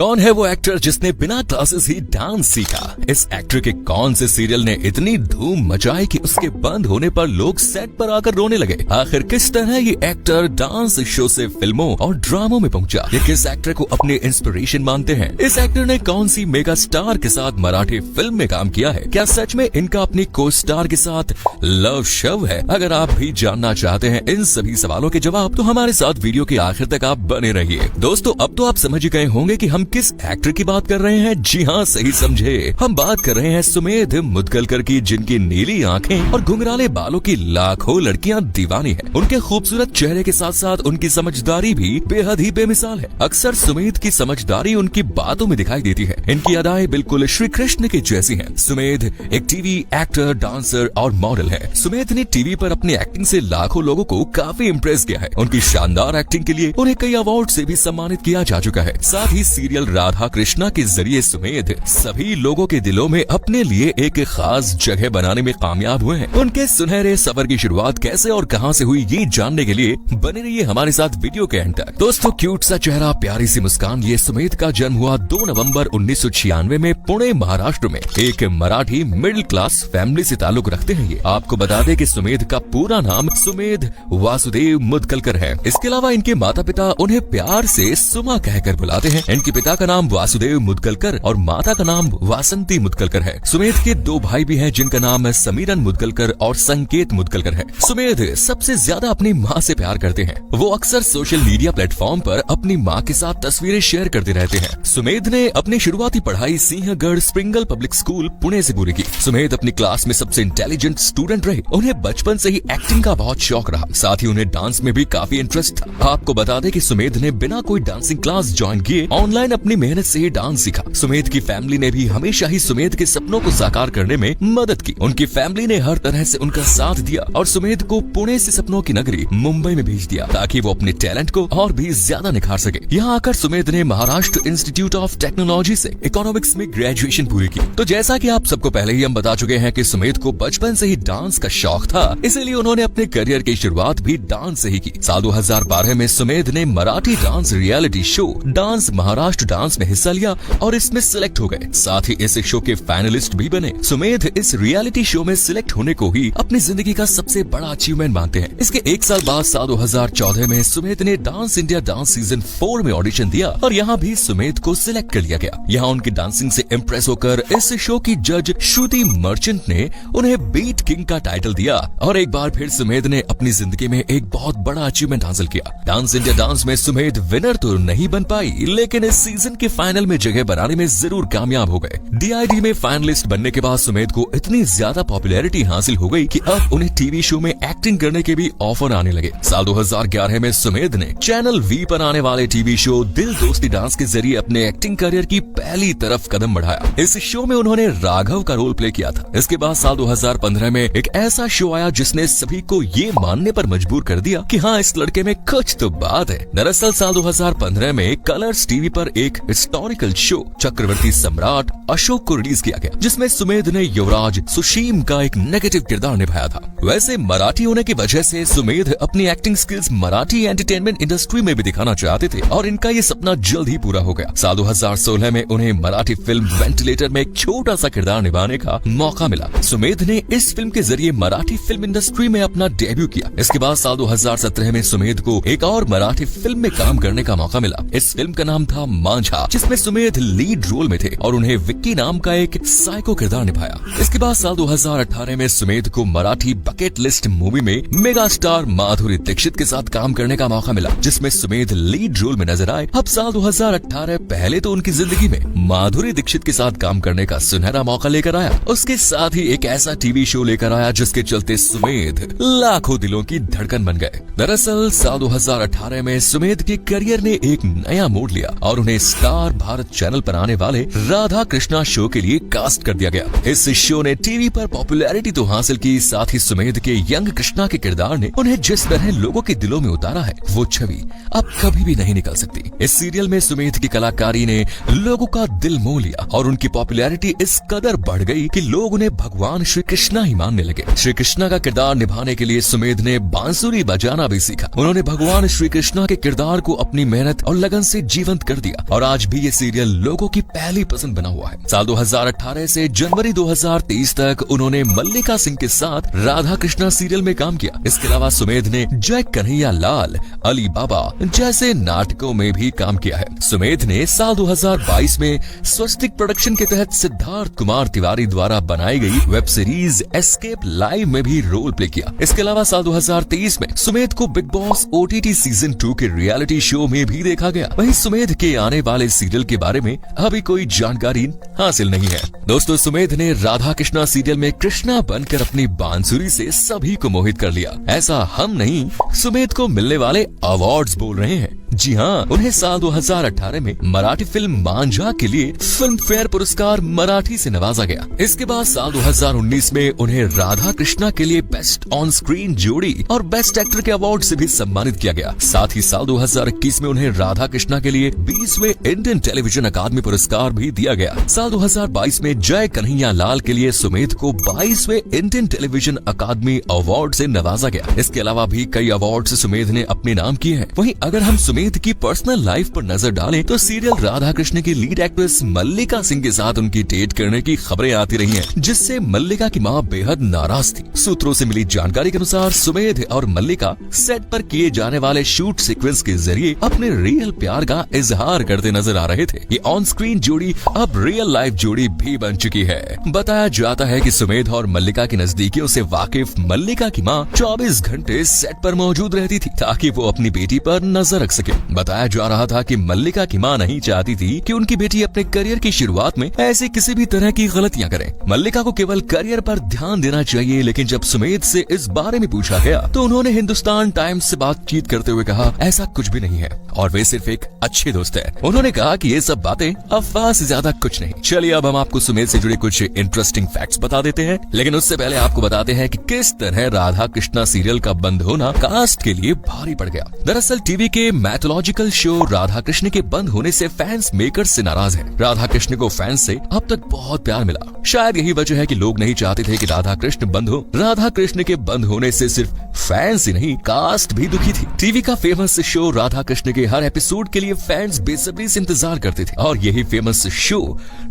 कौन है वो एक्टर जिसने बिना क्लासेस ही डांस सीखा? इस एक्टर के कौन से सीरियल ने इतनी धूम मचाई कि उसके बंद होने पर लोग सेट पर आकर रोने लगे? आखिर किस तरह ये एक्टर डांस शो से फिल्मों और ड्रामों में पहुंचा? ये किस एक्टर को अपने इंस्पिरेशन मानते हैं? इस एक्टर ने कौन सी मेगा स्टार के साथ मराठी फिल्म में काम किया है? क्या सच में इनका अपनी को स्टार के साथ लव शव है? अगर आप भी जानना चाहते हैं इन सभी सवालों के जवाब, तो हमारे साथ वीडियो के आखिर तक आप बने रहिए। दोस्तों, अब तो आप समझ ही गए होंगे कि हम किस एक्टर की बात कर रहे हैं। जी हाँ, सही समझे, हम बात कर रहे हैं सुमेध मुदगलकर की, जिनकी नीली आंखें और घुंघराले बालों की लाखों लड़कियां दीवानी हैं। उनके खूबसूरत चेहरे के साथ साथ उनकी समझदारी भी बेहद ही बेमिसाल है। अक्सर सुमेध की समझदारी उनकी बातों में दिखाई देती है। इनकी अदाएं बिल्कुल श्री कृष्ण की जैसी हैं। सुमेध एक टीवी एक्टर, डांसर और मॉडल है। सुमेध ने टीवी पर अपनी एक्टिंग से लाखों लोगों को काफी इम्प्रेस किया है। उनकी शानदार एक्टिंग के लिए उन्हें कई अवार्ड से भी सम्मानित किया जा चुका है। साथ ही सीरियल राधा कृष्णा के जरिए सुमेध सभी लोगों के दिलों में अपने लिए एक खास जगह बनाने में कामयाब हुए हैं। उनके सुनहरे सफर की शुरुआत कैसे और कहां से हुई, ये जानने के लिए बने रहिए हमारे साथ वीडियो के एंड तक। दोस्तों, क्यूट सा चेहरा, प्यारी सी मुस्कान, ये सुमेध का जन्म हुआ 2 नवंबर 1996 में पुणे, महाराष्ट्र में। एक मराठी मिडिल क्लास फैमिली से ताल्लुक रखते हैं। ये आपको बता दें कि सुमेध का पूरा नाम सुमेध वासुदेव मुदगलकर है। इसके अलावा इनके माता पिता उन्हें प्यार से सुमा कहकर बुलाते हैं। इनके पिता का नाम वासुदेव मुदगलकर और माता का नाम वासंती मुदगलकर है। सुमेध के 2 भाई भी हैं, जिनका नाम समीरन मुदगलकर और संकेत मुदगलकर है। सुमेध सबसे ज्यादा अपनी माँ से प्यार करते हैं। वो अक्सर सोशल मीडिया प्लेटफॉर्म पर अपनी माँ के साथ तस्वीरें शेयर करते रहते हैं। सुमेध ने अपनी शुरुआती पढ़ाई सिंहगढ़ स्प्रिंगल पब्लिक स्कूल पुणे से पूरी की। सुमेध अपनी क्लास में सबसे इंटेलिजेंट स्टूडेंट रहे। उन्हें बचपन से ही एक्टिंग का बहुत शौक रहा। साथ ही उन्हें डांस में भी काफी इंटरेस्ट था। आपको बता दें कि सुमेध ने बिना कोई डांसिंग क्लास ज्वाइन किए ऑनलाइन अपनी मेहनत से ही डांस सीखा। सुमेध की फैमिली ने भी हमेशा ही सुमेध के सपनों को साकार करने में मदद की। उनकी फैमिली ने हर तरह से उनका साथ दिया और सुमेध को पुणे से सपनों की नगरी मुंबई में भेज दिया, ताकि वो अपने टैलेंट को और भी ज्यादा निखार सके। यहाँ आकर सुमेध ने महाराष्ट्र इंस्टीट्यूट ऑफ टेक्नोलॉजी से इकोनॉमिक्स में ग्रेजुएशन पूरी की। तो जैसा कि आप सबको पहले ही हम बता चुके हैं कि सुमेध को बचपन से ही डांस का शौक था, इसीलिए उन्होंने अपने करियर की शुरुआत भी डांस से ही की। साल 2012 में सुमेध ने Marathi dance reality show dance Maharashtra dance में हिस्सा लिया और इसमें सिलेक्ट हो गए। साथ ही इस शो के फाइनलिस्ट भी बने। सुमेध इस रियलिटी शो में सिलेक्ट होने को ही अपनी जिंदगी का सबसे बड़ा अचीवमेंट मानते हैं। इसके 1 साल बाद साल 2014 में सुमेध ने डांस इंडिया डांस सीजन 4 में ऑडिशन दिया और यहाँ भी सुमेध को सिलेक्ट कर लिया गया। यहाँ उनकी डांसिंग से इम्प्रेस होकर इस शो की जज श्रुति मर्चेंट ने उन्हें बीट किंग का टाइटल दिया और एक बार फिर सुमेध ने अपनी जिंदगी में एक बहुत बड़ा अचीवमेंट हासिल किया। डांस इंडिया डांस में सुमेध विनर तो नहीं बन पाई, लेकिन इस सीजन के फाइनल में जगह बनाने में जरूर कामयाब हो गए। DID में फाइनलिस्ट बनने के बाद सुमेध को इतनी ज्यादा पॉपुलैरिटी हासिल हो गई कि अब उन्हें टीवी शो में एक्टिंग करने के भी ऑफर आने लगे। साल 2011 में सुमेध ने चैनल V पर आने वाले टीवी शो दिल दोस्ती डांस के जरिए अपने एक्टिंग करियर की पहली तरफ कदम बढ़ाया। इस शो में उन्होंने राघव का रोल प्ले किया था। इसके बाद साल 2015 में एक ऐसा शो आया जिसने सभी को ये मानने पर मजबूर कर दिया कि हाँ, इस लड़के में कुछ तो बात है। दरअसल साल 2015 में कलर्स टीवी पर एक हिस्टोरिकल शो चक्रवर्ती सम्राट अशोक को रिलीज किया गया, जिसमें सुमेध ने युवराज सुशीम का एक नेगेटिव किरदार निभाया था। वैसे मराठी होने की वजह से सुमेध अपनी acting skills Marathi entertainment industry में भी दिखाना चाहते थे और इनका ये सपना जल्द ही पूरा हो गया। साल 2016 में उन्हें मराठी फिल्म वेंटिलेटर में एक छोटा सा किरदार निभाने का मौका मिला। सुमेध ने इस फिल्म के जरिए मराठी फिल्म इंडस्ट्री में अपना डेब्यू किया। इसके बाद साल 2017 में सुमेध को एक और मराठी फिल्म में काम करने का मौका मिला। इस फिल्म का नाम था मांझा, जिसमें सुमेध लीड रोल में थे और उन्हें विक्की नाम का एक साइको किरदार निभाया। इसके बाद साल 2018 में सुमेध को मराठी बकेट लिस्ट मूवी में मेगा स्टार माधुरी दीक्षित के साथ काम करने का मौका मिला, जिसमें सुमेध लीड रोल में नजर आए। अब साल 2018 पहले तो उनकी जिंदगी में माधुरी दीक्षित के साथ काम करने का सुनहरा मौका लेकर आया। उसके साथ ही एक ऐसा टीवी शो लेकर आया जिसके चलते सुमेध लाखों दिलों की धड़कन बन गए। दरअसल साल 2018 में सुमेध के करियर ने एक नया मोड़ लिया और उन्हें स्टार भारत चैनल पर आने वाले राधा कृष्णा शो के लिए कास्ट कर दिया गया। इस शो ने टीवी पर पॉपुलैरिटी तो हासिल की, साथ ही सुमेध के यंग कृष्णा के किरदार ने उन्हें जिस तरह लोगों के दिलों में उतारा है, वो छवि अब कभी भी नहीं निकल सकती। इस सीरियल में सुमेध की कलाकारी ने लोगों का दिल मोह लिया और उनकी पॉपुलैरिटी इस कदर बढ़ गई कि लोग उन्हें भगवान श्री कृष्णा ही मानने लगे। श्री कृष्णा का किरदार निभाने के लिए सुमेध ने बांसुरी बजाना भी सीखा। उन्होंने भगवान श्री कृष्णा के किरदार को अपनी मेहनत और लगन से जीवंत कर दिया। और आज भी ये सीरियल लोगों की पहली पसंद बना हुआ है। साल 2018 से जनवरी 2023 तक उन्होंने मल्लिका सिंह के साथ राधा कृष्णा सीरियल में काम किया। इसके अलावा सुमेध ने जय कन्हैया लाल, अली बाबा जैसे नाटकों में भी काम किया है। सुमेध ने साल 2022 में स्वस्तिक प्रोडक्शन के तहत सिद्धार्थ कुमार तिवारी द्वारा बनाई गई वेब सीरीज एस्केप लाइव में भी रोल प्ले किया। इसके अलावा साल 2023 में सुमेध को बिग बॉस OTT सीजन 2 के रियलिटी शो में भी देखा गया। वहीं सुमेध के आने वाले सीरियल के बारे में अभी कोई जानकारी हासिल नहीं है। दोस्तों, सुमेध ने राधा कृष्णा सीरियल में कृष्णा बनकर अपनी बांसुरी से सभी को मोहित कर लिया। ऐसा हम नहीं, सुमेध को मिलने वाले अवार्ड्स बोल रहे हैं। जी हाँ, उन्हें साल 2018 में मराठी फिल्म मांझा के लिए फिल्म फेयर पुरस्कार मराठी से नवाजा गया। इसके बाद साल 2019 में उन्हें राधा कृष्णा के लिए बेस्ट ऑन स्क्रीन जोड़ी और बेस्ट एक्टर के अवार्ड से भी सम्मानित किया गया। साथ ही साल 2021 में उन्हें राधा कृष्णा के लिए 20वें इंडियन टेलीविजन अकादमी पुरस्कार भी दिया गया। साल 2022 में जय कन्हैया लाल के लिए सुमेध को 22वें इंडियन टेलीविजन अकादमी अवार्ड से नवाजा गया। इसके अलावा भी कई अवार्ड सुमेध ने अपने नाम किए हैं। वहीं अगर हम सुमेध की पर्सनल लाइफ पर नजर डालें तो सीरियल राधा कृष्ण की लीड एक्ट्रेस मल्लिका सिंह के साथ उनकी डेट करने की खबरें आती रही हैं, जिससे मल्लिका की मां बेहद नाराज थी। सूत्रों से मिली जानकारी के अनुसार सुमेध और मल्लिका सेट पर किए जाने वाले शूट सीक्वेंस के जरिए अपने रियल प्यार का इजहार करते नजर आ रहे थे। ये ऑन स्क्रीन जोड़ी अब रियल लाइफ जोड़ी भी बन चुकी है। बताया जाता है कि सुमेध और मल्लिका की नजदीकियों से वाकिफ मल्लिका की मां 24 घंटे सेट पर मौजूद रहती थी ताकि वो अपनी बेटी पर नजर रख सके। बताया जा रहा था कि मल्लिका की मां नहीं चाहती थी कि उनकी बेटी अपने करियर की शुरुआत में ऐसी किसी भी तरह की गलतियां करे। मल्लिका को केवल करियर पर ध्यान देना चाहिए। लेकिन जब सुमेध से इस बारे में पूछा गया तो उन्होंने हिंदुस्तान टाइम्स से बातचीत करते हुए कहा, ऐसा कुछ भी नहीं है और वे सिर्फ एक अच्छे दोस्त है। उन्होंने कहा कि ये सब बातें अफवाह से ज्यादा कुछ नहीं। चलिए अब हम आपको सुमेध से जुड़े कुछ इंटरेस्टिंग फैक्ट्स बता देते हैं, लेकिन उससे पहले आपको बताते हैं कि किस तरह राधा कृष्णा सीरियल का बंद होना कास्ट के लिए भारी पड़ गया। दरअसल टीवी के मैथोलॉजिकल शो राधा कृष्ण के बंद होने से फैंस मेकर्स से नाराज हैं। राधा कृष्ण को फैंस से अब तक बहुत प्यार मिला। शायद यही वजह है कि लोग नहीं चाहते थे कि राधा कृष्ण बंद हो। राधा कृष्ण के बंद होने से सिर्फ फैंस ही नहीं, कास्ट भी दुखी थी। टीवी का फेमस शो राधा कृष्ण के हर एपिसोड के लिए फैंस बेसब्री से इंतजार करते थे और यही फेमस शो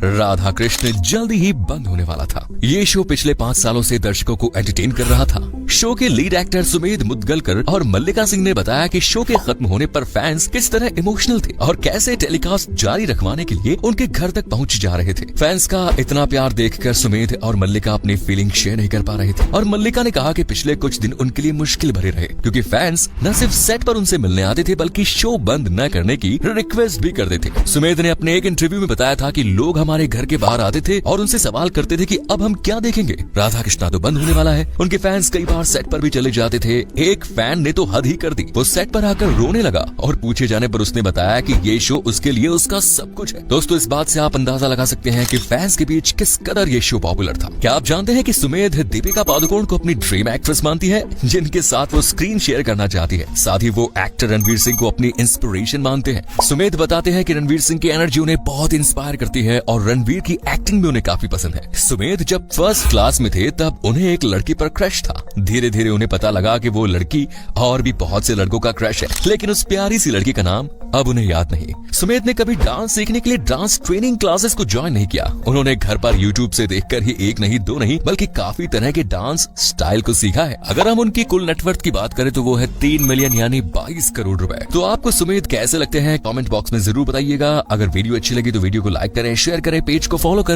राधा कृष्ण जल्दी ही बंद होने वाला था। ये शो पिछले 5 सालों से दर्शकों को एंटरटेन कर रहा था। शो के लीड एक्टर सुमेध मुदगलकर और मल्लिका सिंह ने बताया कि शो के खत्म होने पर फैंस किस तरह इमोशनल थे और कैसे टेलीकास्ट जारी रखवाने के लिए उनके घर तक पहुंच जा रहे थे। फैंस का इतना प्यार देखकर सुमेध और मल्लिका अपनी फीलिंग शेयर नहीं कर पा रहे थे और मल्लिका ने कहा कि पिछले कुछ दिन उनके लिए मुश्किल भरे रहे क्योंकि फैंस न सिर्फ सेट पर उनसे मिलने आते थे बल्कि शो बंद न करने की रिक्वेस्ट भी करते थे। सुमेध ने अपने एक इंटरव्यू में बताया था कि लोग हमारे घर के बाहर आते थे और उनसे सवाल करते थे कि अब हम क्या देखेंगे, राधा कृष्णा तो बंद होने वाला है। उनके फैंस कई बार सेट पर भी चले जाते थे। एक फैन ने तो हद ही कर दी, वो सेट पर आकर रोने लगा और पूछे जाने पर उसने बताया कि ये शो उसके लिए उसका सब कुछ है। दोस्तों, इस बात से आप अंदाजा लगा सकते हैं कि फैंस के बीच किस कदर ये शो पॉपुलर था। क्या आप जानते हैं कि सुमेध दीपिका पादुकोण को अपनी ड्रीम एक्ट्रेस मानती है, जिनके साथ वो स्क्रीन शेयर करना चाहती है। साथ ही वो एक्टर रणवीर सिंह को अपनी इंस्पिरेशन मानते हैं। सुमेध बताते हैं कि रणवीर सिंह की एनर्जी उन्हें बहुत इंस्पायर करती है और रणवीर की एक्टिंग भी उन्हें काफी पसंद है। सुमेध जब फर्स्ट क्लास में थे तब उन्हें एक लड़की पर क्रश था। धीरे धीरे उन्हें पता लगा कि वो लड़की और भी बहुत से लड़कों का क्रश है, लेकिन उस प्यारी सी लड़की का नाम अब उन्हें याद नहीं। सुमेध ने कभी डांस सीखने के लिए डांस ट्रेनिंग क्लासेस को ज्वाइन नहीं किया। उन्होंने घर पर यूट्यूब से देखकर ही एक नहीं दो नहीं बल्कि काफी तरह के डांस स्टाइल को सीखा है। अगर हम उनकी कुल नेटवर्थ की बात करें तो वो है 3 मिलियन यानी 22 करोड़ रुपए। तो आपको सुमेध कैसे लगते हैं कमेंट बॉक्स में जरूर बताइएगा। अगर वीडियो अच्छी लगी तो वीडियो को लाइक करें, शेयर करें, पेज को फॉलो करें।